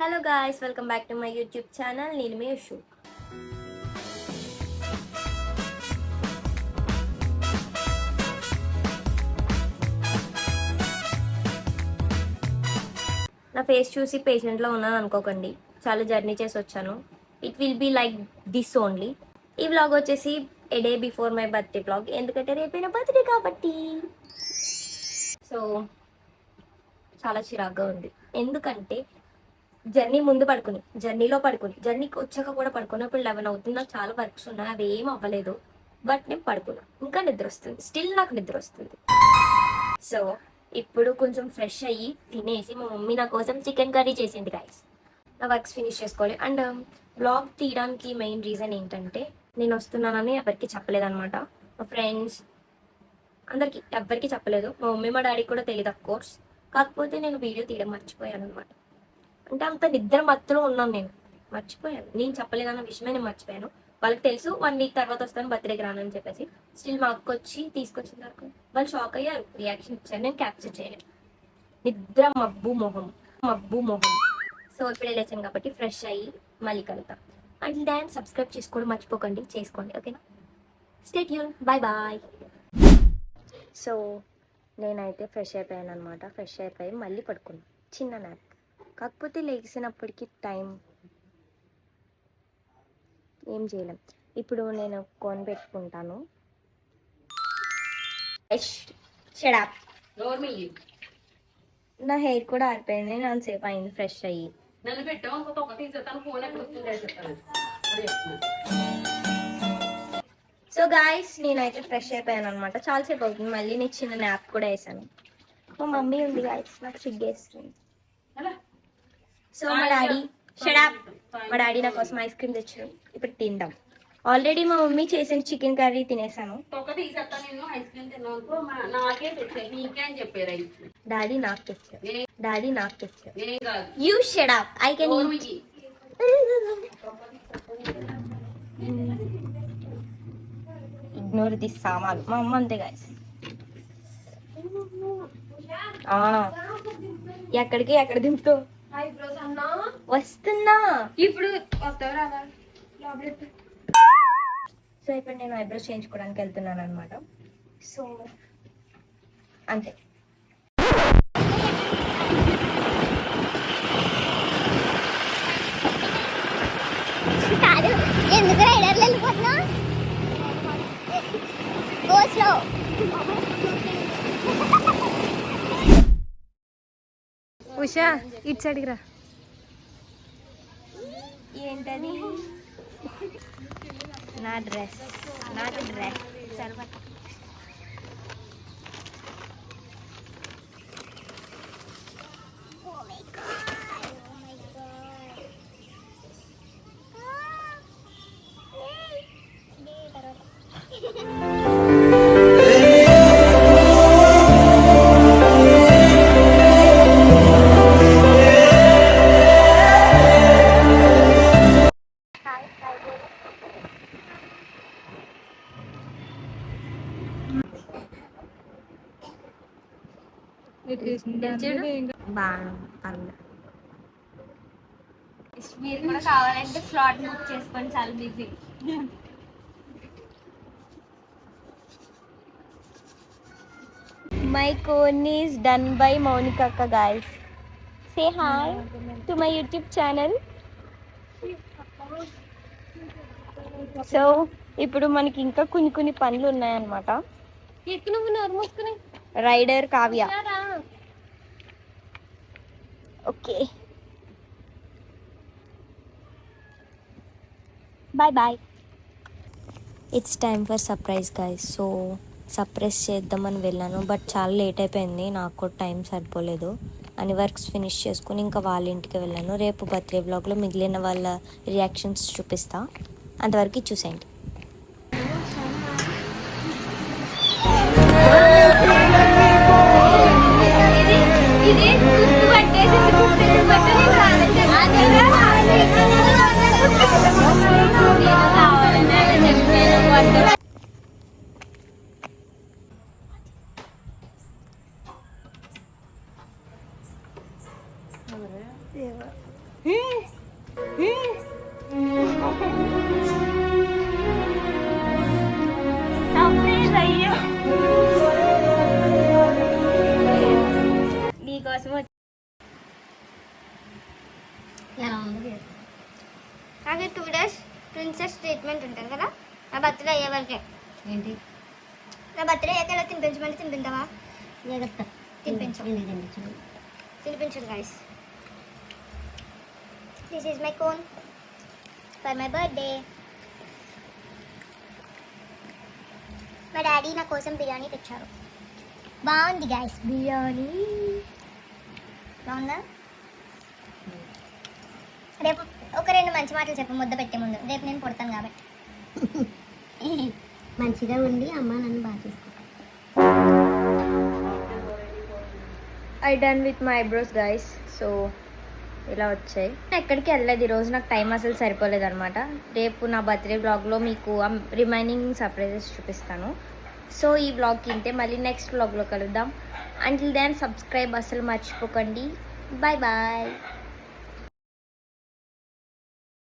Hello guys, welcome back to my YouTube channel. నేను మీ యశు. నా face చూసి పేషెంట్లో ఉన్నాను అనుకోకండి, చాలా జర్నీ చేసి వచ్చాను. It will be like this only. ఈ వ్లాగ్ వచ్చేసి a day before my birthday vlog, ఎందుకంటే రేపైన బర్త్డే కాబట్టి. సో చాలా చిరాగ్గా ఉంది, ఎందుకంటే జర్నీలో పడుకుని జర్నీకి వచ్చాక కూడా పడుకుని ఇప్పుడు 11 అవుతుంది. నాకు చాలా వర్క్స్ ఉన్నాయి, అవి ఏం అవ్వలేదు. బట్ నేను పడుకున్నా, ఇంకా నిద్ర వస్తుంది, స్టిల్ నాకు నిద్ర వస్తుంది. సో ఇప్పుడు కొంచెం ఫ్రెష్ అయ్యి తినేసి మా మమ్మీ నా కోసం చికెన్ కర్రీ చేసింది గైస్. నా వర్క్స్ ఫినిష్ చేసుకోవాలి. అండ్ బ్లాగ్ తీయడానికి మెయిన్ రీజన్ ఏంటంటే నేను వస్తున్నానని ఎవరికి చెప్పలేదన్నమాట. మా ఫ్రెండ్స్ అందరికి ఎవ్వరికి చెప్పలేదు. మా మమ్మీ మా డాడీకి కూడా తెలియదు అఫ్ కోర్స్. కాకపోతే నేను వీడియో తీయడం మర్చిపోయాను అనమాట. అంటే అంత నిద్ర మత్తులో ఉన్నాను, మర్చిపోయాను. నేను చెప్పలేదన్న విషయమే నేను మర్చిపోయాను. వాళ్ళకి తెలుసు 1 వీక్ తర్వాత వస్తాను, బర్త్డేకి రానని చెప్పేసి. స్టిల్ మా అక్క వచ్చి తీసుకొచ్చిన వరకు వాళ్ళు షాక్ అయ్యారు, రియాక్షన్ ఇచ్చారు. నేను క్యాప్చర్ చేయలేదు. నిద్ర మబ్బు మొహం. సో ఇప్పుడే లేచాను కాబట్టి ఫ్రెష్ అయ్యి మళ్ళీ కలుగుతాం. అండ్ దాన్ని సబ్స్క్రైబ్ చేసుకోవడం మర్చిపోకండి, చేసుకోండి, ఓకేనా? Stay tune, bye bye. So నేనైతే ఫ్రెష్ అయిపోయాను అనమాట. ఫ్రెష్ అయిపోయి మళ్ళీ పడుకున్నాను, చిన్న నాప్. కాకపోతే లేచినప్పటికీ టైం ఏం చేయలేం. ఇప్పుడు నేను కొని పెట్టుకుంటాను. నా హెయిర్ కూడా ఆరిపోయింది, నేను సేపు అయింది ఫ్రెష్ అయ్యి. సో గాయస్, నేనైతే ఫ్రెష్ అయిపోయాను అనమాట. చాలాసేపు అవుతుంది. మళ్ళీ నేను చిన్న నాప్ కూడా వేసాను. మా మమ్మీ ఉంది గాయస్, నాకు సిగ్గేస్తుంది. సో మా డాడీ నా కోసం ఐస్ క్రీమ్ తెచ్చారు. ఇప్పుడు తిందాం. ఆల్రెడీ మా మమ్మీ చేసిన చికెన్ కర్రీ తినేసాను. డాడీ నాకు తెచ్చారు. You shut up, I can ignore this సామాన్. మా అమ్మ అంతే గాయస్. ఎక్కడ దింపుతావు? వస్తున్నా ఇప్పుడు. సో ఇప్పుడు నేను ఐబ్రోస్ చేయించుకోవడానికి వెళ్తున్నాను అనమాట. సో అంతే. ఎందుకు రైడర్లు వెళ్ళిపోతున్నా? ఉషా ఇట్స్ అడిగిరా. ఏంటది? నా డ్రెస్ సర్వ. మీరు కూడా కావాలంటే స్లాట్ బుక్ చేసుకొని, చాలా busy. My cone is done by Mounika అక్క guys. Say hi to my YouTube channel. So ఇప్పుడు మనకి ఇంకా కొన్ని పనులు ఉన్నాయన్నమాట. Rider Kavya. Okay, bye. It's time for surprise guys. So surprise చేద్దామని వెళ్ళాను, బట్ చాలా లేట్ అయిపోయింది. నాకు కూడా టైం సరిపోలేదు అని వర్క్స్ ఫినిష్ చేసుకుని ఇంకా వాళ్ళ ఇంటికి వెళ్ళాను. రేపు బర్త్డే వ్లాగ్లో మిగిలిన వాళ్ళ రియాక్షన్స్ చూపిస్తా, అంతవరకు చూసేయండి. సర్ప్రైజ్ అయ్యో నీకోసం ఎలా ఉంది నాకు 2 days ప్రిన్సెస్ ట్రీట్మెంట్ ఉంటుంది కదా నా బర్త్డే అయ్యే వరకే ఏంటి నా బర్త్డే అయ్యాక ఎలా తినిపించమని తినిపించావా జాగ్రత్త తినిపించు తినిపించు guys this is my cone for my birthday మా డాడీ నా కోసం బిర్యానీ తెచ్చారు బాగుంది గైస్ బిర్యానీ బాగుందా రేపు ఒక 2 మంచి మాటలు చెప్పు ముద్ద పెట్టే ముందు రేపు నేను పుడతాను కాబట్టి మంచిగా ఉండి అమ్మ నన్ను బాగా చూసుకో. I done with my eyebrows guys. So ఇలా వచ్చాయి. ఎక్కడికి వెళ్ళలేదు ఈరోజు, నాకు టైం అసలు సరిపోలేదు అనమాట. రేపు నా బర్త్డే బ్లాగ్లో మీకు రిమైనింగ్ సర్ప్రైజెస్ చూపిస్తాను. సో ఈ బ్లాగ్కి ఇంతే, మళ్ళీ నెక్స్ట్ బ్లాగ్లో కలుద్దాం. అంటిల్ దెన్ సబ్స్క్రైబ్ అసలు మర్చిపోకండి. Bye bye.